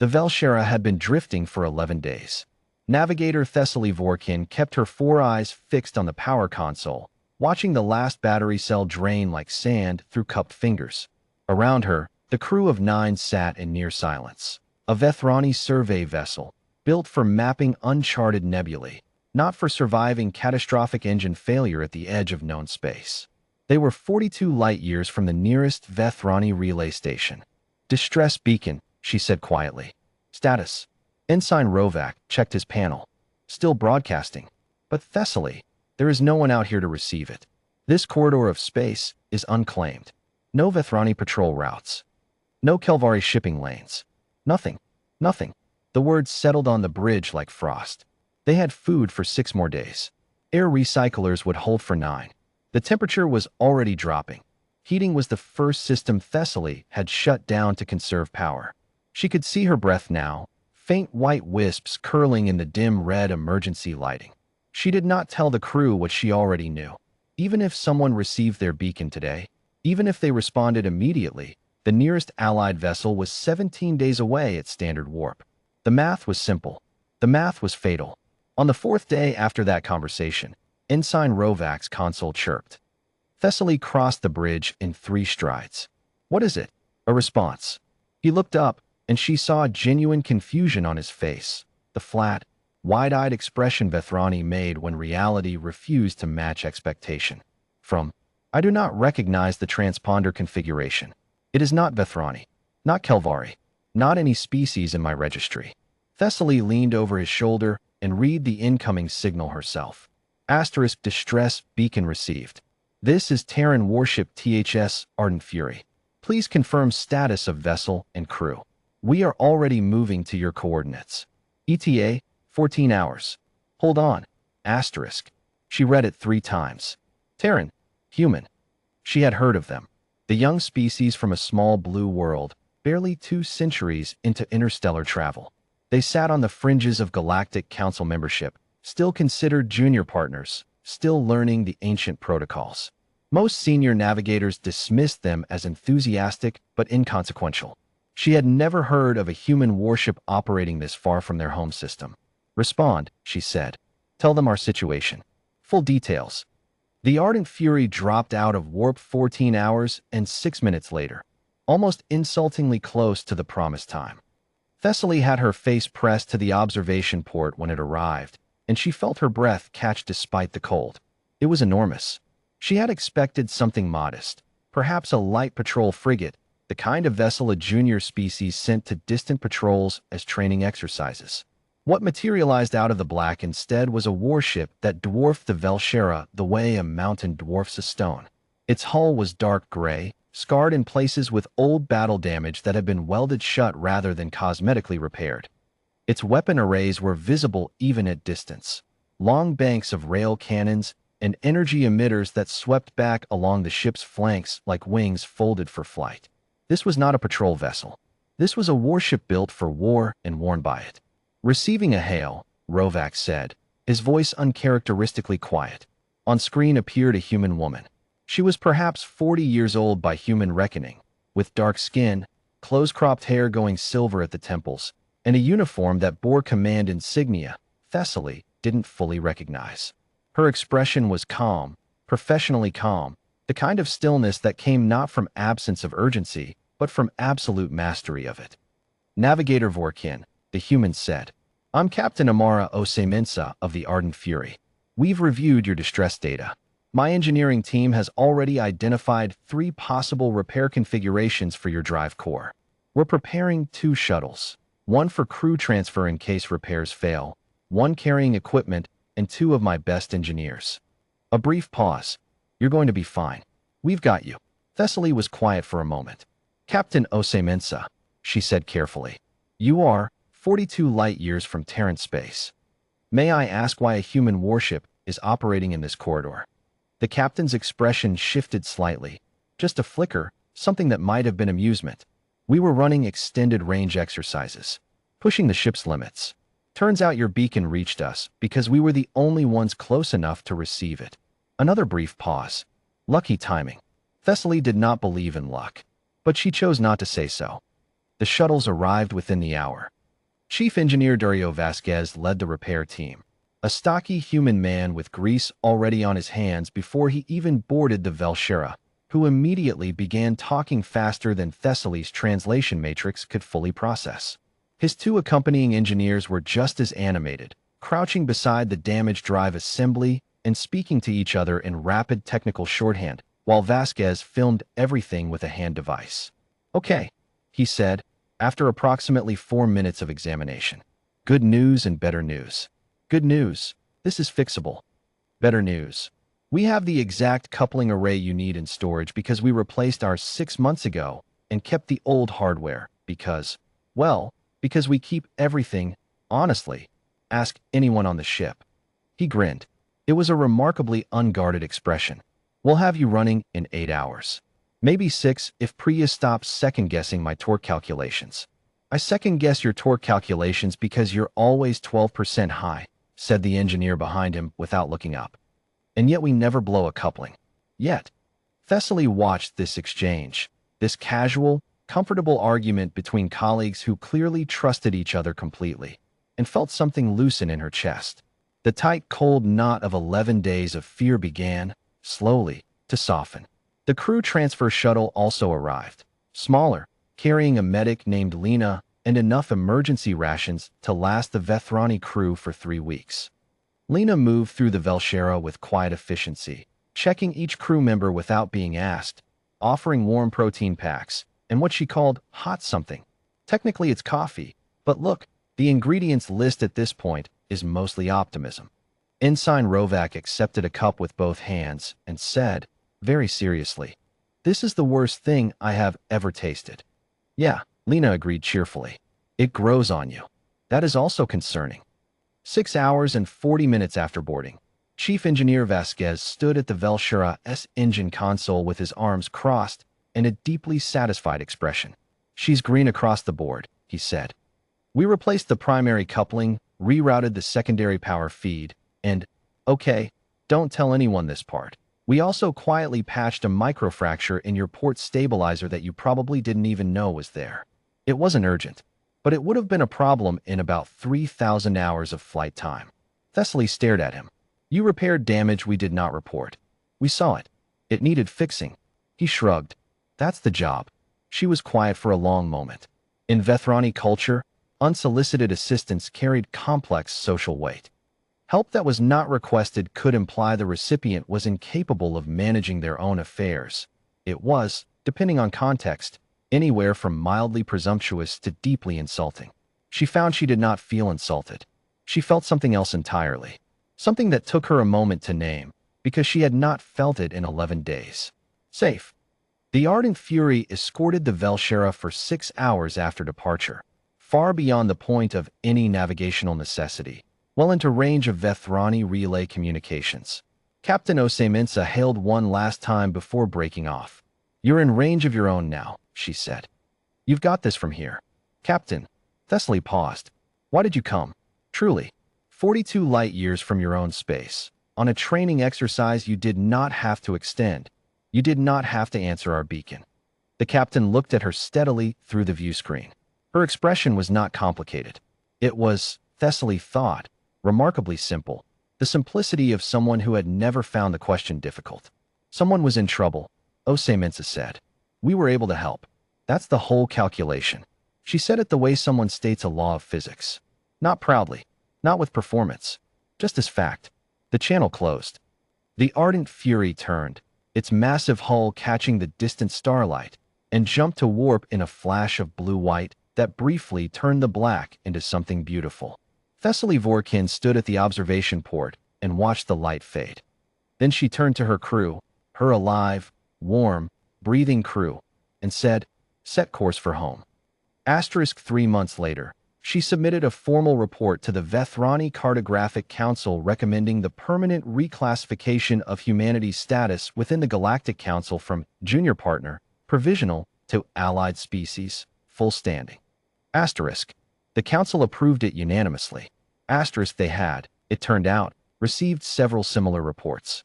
The Velshera had been drifting for 11 days. Navigator Thessaly Vorkin kept her 4 eyes fixed on the power console, watching the last battery cell drain like sand through cupped fingers. Around her, the crew of 9 sat in near silence. A Vethrani survey vessel, built for mapping uncharted nebulae, not for surviving catastrophic engine failure at the edge of known space. They were 42 light-years from the nearest Vethrani relay station. "Distress beacon," she said quietly. "Status." Ensign Rovak checked his panel. "Still broadcasting. But Thessaly, there is no one out here to receive it. This corridor of space is unclaimed. No Vethrani patrol routes. No Kelvari shipping lanes. Nothing. Nothing." The words settled on the bridge like frost. They had food for 6 more days. Air recyclers would hold for 9. The temperature was already dropping. Heating was the first system Thessaly had shut down to conserve power. She could see her breath now, faint white wisps curling in the dim red emergency lighting. She did not tell the crew what she already knew. Even if someone received their beacon today, even if they responded immediately, the nearest Allied vessel was 17 days away at standard warp. The math was simple. The math was fatal. On the 4th day after that conversation, Ensign Rovak's console chirped. Thessaly crossed the bridge in 3 strides. "What is it?" A response. He looked up, and she saw genuine confusion on his face, the flat, wide-eyed expression Vethrani made when reality refused to match expectation. From, "I do not recognize the transponder configuration. It is not Vethrani, not Kelvari, not any species in my registry." Thessaly leaned over his shoulder and read the incoming signal herself. Asterisk distress beacon received. This is Terran warship THS Ardent Fury. Please confirm status of vessel and crew. We are already moving to your coordinates. ETA, 14 hours. Hold on. Asterisk. She read it 3 times. Terran. Human. She had heard of them. The young species from a small blue world, barely 2 centuries into interstellar travel. They sat on the fringes of Galactic Council membership, still considered junior partners, still learning the ancient protocols. Most senior navigators dismissed them as enthusiastic but inconsequential. She had never heard of a human warship operating this far from their home system. "Respond," she said. "Tell them our situation. Full details." The Ardent Fury dropped out of warp 14 hours and 6 minutes later, almost insultingly close to the promised time. Thessaly had her face pressed to the observation port when it arrived, and she felt her breath catch despite the cold. It was enormous. She had expected something modest, perhaps a light patrol frigate, the kind of vessel a junior species sent to distant patrols as training exercises. What materialized out of the black instead was a warship that dwarfed the Velshera the way a mountain dwarfs a stone. Its hull was dark gray, scarred in places with old battle damage that had been welded shut rather than cosmetically repaired. Its weapon arrays were visible even at distance. Long banks of rail cannons and energy emitters that swept back along the ship's flanks like wings folded for flight. This was not a patrol vessel. This was a warship built for war and worn by it. "Receiving a hail," Rovak said, his voice uncharacteristically quiet. On screen appeared a human woman. She was perhaps 40 years old by human reckoning, with dark skin, close-cropped hair going silver at the temples, and a uniform that bore command insignia Thessaly didn't fully recognize. Her expression was calm, professionally calm, the kind of stillness that came not from absence of urgency, but from absolute mastery of it. "Navigator Vorkin," the human said. "I'm Captain Amara Osemensa of the Ardent Fury. We've reviewed your distress data. My engineering team has already identified 3 possible repair configurations for your drive core. We're preparing 2 shuttles, one for crew transfer in case repairs fail, one carrying equipment, and 2 of my best engineers." A brief pause. "You're going to be fine. We've got you." Thessaly was quiet for a moment. "Captain Osemensa," she said carefully. "You are 42 light-years from Terran space. May I ask why a human warship is operating in this corridor?" The captain's expression shifted slightly. Just a flicker, something that might have been amusement. "We were running extended range exercises, pushing the ship's limits. Turns out your beacon reached us because we were the only ones close enough to receive it." Another brief pause. Lucky timing. Thessaly did not believe in luck, but she chose not to say so. The shuttles arrived within the hour. Chief Engineer Dario Vasquez led the repair team, a stocky human man with grease already on his hands before he even boarded the Velshera, who immediately began talking faster than Thessaly's translation matrix could fully process. His two accompanying engineers were just as animated, crouching beside the damaged drive assembly and speaking to each other in rapid technical shorthand, while Vasquez filmed everything with a hand device. "Okay," he said, after approximately 4 minutes of examination. "Good news and better news. Good news, this is fixable. Better news. We have the exact coupling array you need in storage because we replaced ours 6 months ago and kept the old hardware because we keep everything, honestly. Ask anyone on the ship." He grinned. It was a remarkably unguarded expression. "We'll have you running in 8 hours. Maybe 6 if Priya stops second-guessing my torque calculations." "I second-guess your torque calculations because you're always 12% high," said the engineer behind him without looking up. "And yet we never blow a coupling. Yet." Thessaly watched this exchange, this casual, comfortable argument between colleagues who clearly trusted each other completely, and felt something loosen in her chest. The tight, cold knot of 11 days of fear began, slowly, to soften. The crew transfer shuttle also arrived, smaller, carrying a medic named Lena and enough emergency rations to last the Vethrani crew for 3 weeks. Lena moved through the Velshera with quiet efficiency, checking each crew member without being asked, offering warm protein packs, and what she called hot something. Technically it's coffee, but look, the ingredients list at this point is mostly optimism. Ensign Rovak accepted a cup with both hands and said, very seriously, "This is the worst thing I have ever tasted." "Yeah," Lena agreed cheerfully. "It grows on you. That is also concerning." 6 hours and 40 minutes after boarding, Chief Engineer Vasquez stood at the Velshera's engine console with his arms crossed and a deeply satisfied expression. "She's green across the board," he said. "We replaced the primary coupling, rerouted the secondary power feed, and, okay, don't tell anyone this part, we also quietly patched a microfracture in your port stabilizer that you probably didn't even know was there. It wasn't urgent, but it would have been a problem in about 3,000 hours of flight time." Thessaly stared at him. "You repaired damage we did not report. We saw it. It needed fixing." He shrugged. "That's the job." She was quiet for a long moment. In Vethrani culture, unsolicited assistance carried complex social weight. Help that was not requested could imply the recipient was incapable of managing their own affairs. It was, depending on context, anywhere from mildly presumptuous to deeply insulting. She found she did not feel insulted. She felt something else entirely. Something that took her a moment to name, because she had not felt it in 11 days. Safe. The Ardent Fury escorted the Velshera for 6 hours after departure, far beyond the point of any navigational necessity, well into range of Vethrani relay communications. Captain Osemensa hailed one last time before breaking off. "You're in range of your own now," she said. "You've got this from here." "Captain," Thessaly paused. "Why did you come?" "Truly. 42 light years from your own space. On a training exercise you did not have to extend. You did not have to answer our beacon." The captain looked at her steadily through the view screen. Her expression was not complicated. It was, Thessaly thought, remarkably simple, the simplicity of someone who had never found the question difficult. "Someone was in trouble," Osemensa said. "We were able to help. That's the whole calculation." She said it the way someone states a law of physics. Not proudly, not with performance, just as fact. The channel closed. The Ardent Fury turned, its massive hull catching the distant starlight, and jumped to warp in a flash of blue-white that briefly turned the black into something beautiful. Thessaly Vorkin stood at the observation port and watched the light fade. Then she turned to her crew, her alive, warm, breathing crew, and said, "Set course for home." 3 months later, she submitted a formal report to the Vethrani Cartographic Council recommending the permanent reclassification of humanity's status within the Galactic Council from junior partner, provisional, to allied species, full standing. Asterisk. The council approved it unanimously. Asterisk they had, it turned out, received several similar reports.